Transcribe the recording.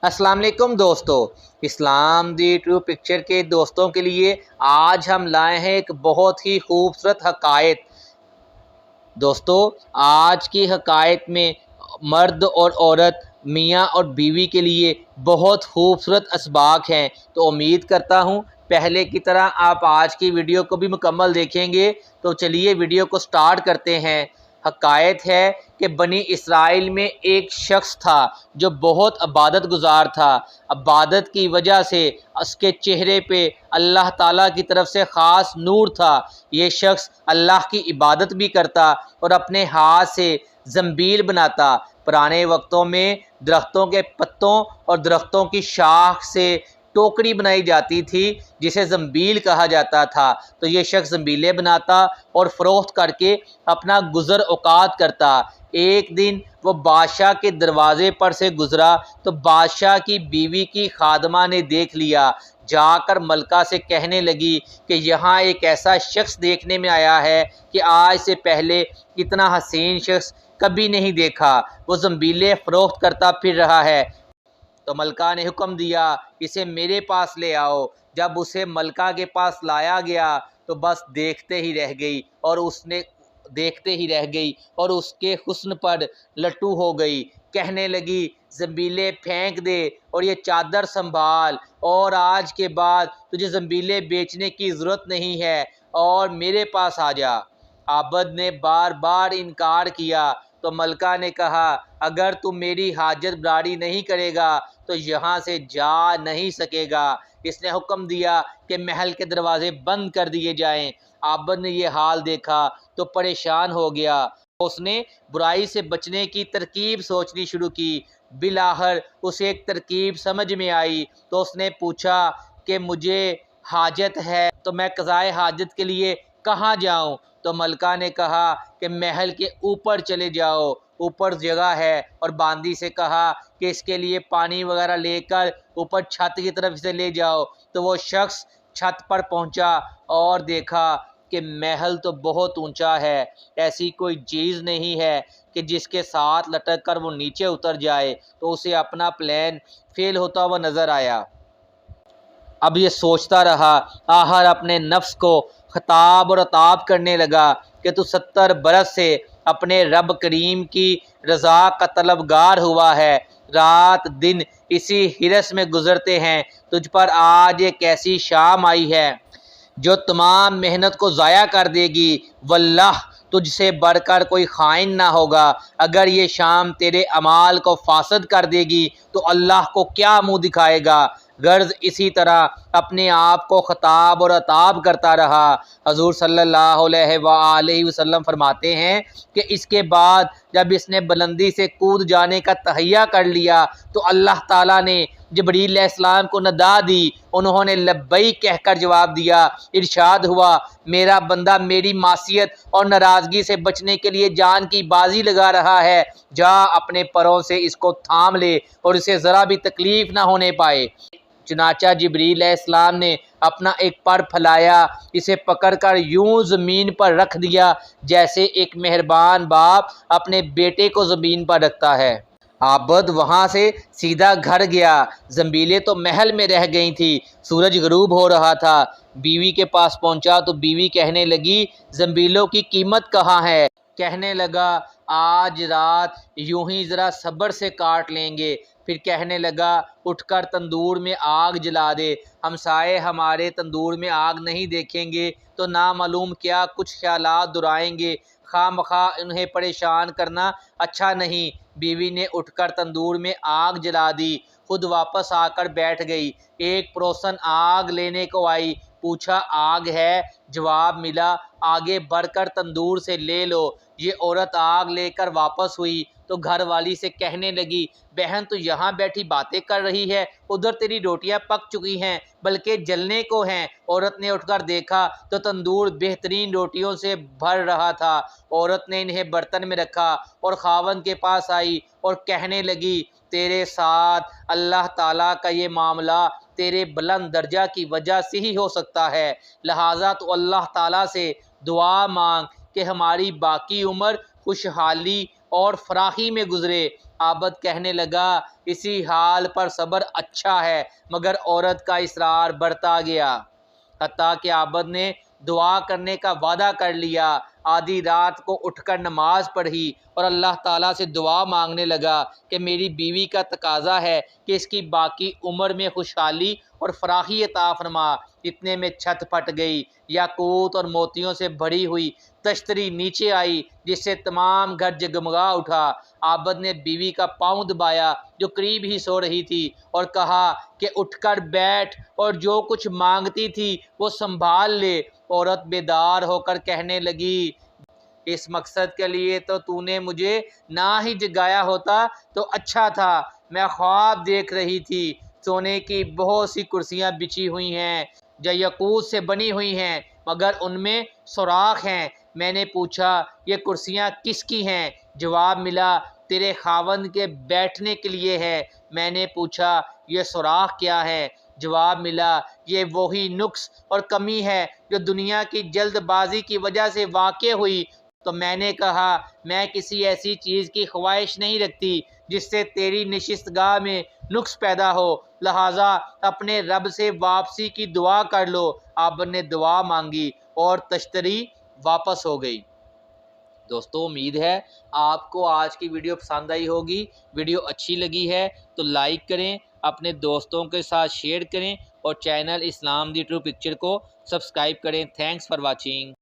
السلام علیکم دوستو، اسلام دی ٹرو پکچر کے دوستوں کے لیے آج ہم لائے ہیں ایک بہت ہی خوبصورت حقائق۔ دوستو، آج کی حقائق میں مرد اور عورت، میاں اور بیوی کے لیے بہت خوبصورت اسباق ہیں، تو امید کرتا ہوں پہلے کی طرح آپ آج کی ویڈیو کو بھی مکمل دیکھیں گے۔ تو چلیے ویڈیو کو سٹارٹ کرتے ہیں۔ حقائق ہے کہ بنی اسرائیل میں ایک شخص تھا جو بہت عبادت گزار تھا۔ عبادت کی وجہ سے اس کے چہرے پہ اللہ تعالیٰ کی طرف سے خاص نور تھا۔ یہ شخص اللہ کی عبادت بھی کرتا اور اپنے ہاتھ سے زنبیل بناتا۔ پرانے وقتوں میں درختوں کے پتوں اور درختوں کی شاخ سے ٹوکری بنائی جاتی تھی جسے زنبیل کہا جاتا تھا۔ تو یہ شخص زنبیلیں بناتا اور فروخت کر کے اپنا گزر اوقات کرتا۔ ایک دن وہ بادشاہ کے دروازے پر سے گزرا تو بادشاہ کی بیوی کی خادمہ نے دیکھ لیا۔ جا کر ملکہ سے کہنے لگی کہ یہاں ایک ایسا شخص دیکھنے میں آیا ہے کہ آج سے پہلے اتنا حسین شخص کبھی نہیں دیکھا، وہ زنبیلیں فروخت کرتا پھر رہا ہے۔ تو ملکہ نے حکم دیا اسے میرے پاس لے آؤ۔ جب اسے ملکہ کے پاس لایا گیا تو بس دیکھتے ہی رہ گئی اور اس کے حسن پر لٹو ہو گئی۔ کہنے لگی زنبیلیں پھینک دے اور یہ چادر سنبھال، اور آج کے بعد تجھے زنبیلیں بیچنے کی ضرورت نہیں ہے اور میرے پاس آ جا۔ عابد نے بار بار انکار کیا تو ملکہ نے کہا اگر تم میری حاجت براری نہیں کرے گا تو یہاں سے جا نہیں سکے گا۔ اس نے حکم دیا کہ محل کے دروازے بند کر دیے جائیں۔ عابد نے یہ حال دیکھا تو پریشان ہو گیا۔ اس نے برائی سے بچنے کی ترکیب سوچنی شروع کی۔ بالآخر اسے ایک ترکیب سمجھ میں آئی تو اس نے پوچھا کہ مجھے حاجت ہے تو میں قضائے حاجت کے لیے کہاں جاؤں؟ تو ملکہ نے کہا کہ محل کے اوپر چلے جاؤ، اوپر جگہ ہے، اور باندی سے کہا کہ اس کے لیے پانی وغیرہ لے کر اوپر چھت کی طرف سے لے جاؤ۔ تو وہ شخص چھت پر پہنچا اور دیکھا کہ محل تو بہت اونچا ہے، ایسی کوئی چیز نہیں ہے کہ جس کے ساتھ لٹک کر وہ نیچے اتر جائے۔ تو اسے اپنا پلان فیل ہوتا ہوا نظر آیا۔ اب یہ سوچتا رہا، آخر اپنے نفس کو خطاب اور عتاب کرنے لگا کہ تو 70 برس سے اپنے رب کریم کی رضا کا طلبگار ہوا ہے، رات دن اسی حرص میں گزرتے ہیں، تجھ پر آج ایک ایسی شام آئی ہے جو تمام محنت کو ضائع کر دے گی۔ واللہ تجھ سے بڑھ کر کوئی خائن نہ ہوگا۔ اگر یہ شام تیرے اعمال کو فاسد کر دے گی تو اللہ کو کیا منہ دکھائے گا؟ غرض اسی طرح اپنے آپ کو خطاب اور عتاب کرتا رہا۔ حضور صلی اللہ علیہ وآلہ وسلم فرماتے ہیں کہ اس کے بعد جب اس نے بلندی سے کود جانے کا تہیہ کر لیا تو اللہ تعالیٰ نے جبریل علیہ السلام کو ندا دی، انہوں نے لبیک کہہ کر جواب دیا۔ ارشاد ہوا میرا بندہ میری معصیت اور ناراضگی سے بچنے کے لیے جان کی بازی لگا رہا ہے، جا اپنے پروں سے اس کو تھام لے اور اسے ذرا بھی تکلیف نہ ہونے پائے۔ چنانچہ جبریل علیہ السلام نے اپنا ایک پر پھیلایا، اسے پکڑ کر یوں زمین پر رکھ دیا جیسے ایک مہربان باپ اپنے بیٹے کو زمین پر رکھتا ہے۔ عابد وہاں سے سیدھا گھر گیا۔ زنبیلیں تو محل میں رہ گئی تھی۔ سورج غروب ہو رہا تھا۔ بیوی کے پاس پہنچا تو بیوی کہنے لگی زنبیلوں کی قیمت کہاں ہے؟ کہنے لگا آج رات یوں ہی ذرا صبر سے کاٹ لیں گے۔ پھر کہنے لگا اٹھ کر تندور میں آگ جلا دے، ہمسائے ہمارے تندور میں آگ نہیں دیکھیں گے تو نامعلوم کیا کچھ خیالات دہرائیں گے، خواہ مخواہ انہیں پریشان کرنا اچھا نہیں۔ بیوی نے اٹھ کر تندور میں آگ جلا دی، خود واپس آ کر بیٹھ گئی۔ ایک پڑوسن آگ لینے کو آئی، پوچھا آگ ہے؟ جواب ملا آگے بڑھ کر تندور سے لے لو۔ یہ عورت آگ لے کر واپس ہوئی تو گھر والی سے کہنے لگی بہن تو یہاں بیٹھی باتیں کر رہی ہے، ادھر تیری روٹیاں پک چکی ہیں بلکہ جلنے کو ہیں۔ عورت نے اٹھ کر دیکھا تو تندور بہترین روٹیوں سے بھر رہا تھا۔ عورت نے انہیں برتن میں رکھا اور خاوند کے پاس آئی اور کہنے لگی تیرے ساتھ اللہ تعالیٰ کا یہ معاملہ تیرے بلند درجہ کی وجہ سے ہی ہو سکتا ہے، لہٰذا تو اللہ تعالیٰ سے دعا مانگ کہ ہماری باقی عمر خوشحالی اور فراخی میں گزرے۔ عابد کہنے لگا اسی حال پر صبر اچھا ہے، مگر عورت کا اصرار بڑھتا گیا، حتیٰ کہ عابد نے دعا کرنے کا وعدہ کر لیا۔ آدھی رات کو اٹھ کر نماز پڑھی اور اللہ تعالیٰ سے دعا مانگنے لگا کہ میری بیوی کا تقاضا ہے کہ اس کی باقی عمر میں خوشحالی اور فراخی عطا فرما۔ اتنے میں چھت پھٹ گئی، یاقوت اور موتیوں سے بھری ہوئی تشتری نیچے آئی جس سے تمام گھر جگمگا اٹھا۔ عابد نے بیوی کا پاؤں دبایا جو قریب ہی سو رہی تھی اور کہا کہ اٹھ کر بیٹھ اور جو کچھ مانگتی تھی وہ سنبھال لے۔ عورت بیدار ہو کر کہنے لگی اس مقصد کے لیے تو نے مجھے نہ ہی جگایا ہوتا تو اچھا تھا، میں خواب دیکھ رہی تھی، سونے کی بہت سی کرسیاں بچھی ہوئی ہیں جو یاقوت سے بنی ہوئی ہیں مگر ان میں سوراخ ہیں۔ میں نے پوچھا یہ کرسیاں کس کی ہیں؟ جواب ملا تیرے خاوند کے بیٹھنے کے لیے ہے۔ میں نے پوچھا یہ سوراخ کیا ہے؟ جواب ملا یہ وہی نقص اور کمی ہے جو دنیا کی جلد بازی کی وجہ سے واقع ہوئی۔ تو میں نے کہا میں کسی ایسی چیز کی خواہش نہیں رکھتی جس سے تیری نشست گاہ میں نقص پیدا ہو، لہٰذا اپنے رب سے واپسی کی دعا کر لو۔ عابد نے دعا مانگی اور تشتری واپس ہو گئی۔ دوستو امید ہے آپ کو آج کی ویڈیو پسند آئی ہوگی۔ ویڈیو اچھی لگی ہے تو لائک کریں، اپنے دوستوں کے ساتھ شیئر کریں اور channel Islam the true picture کو سبسکرائب کریں۔ Thanks for watching.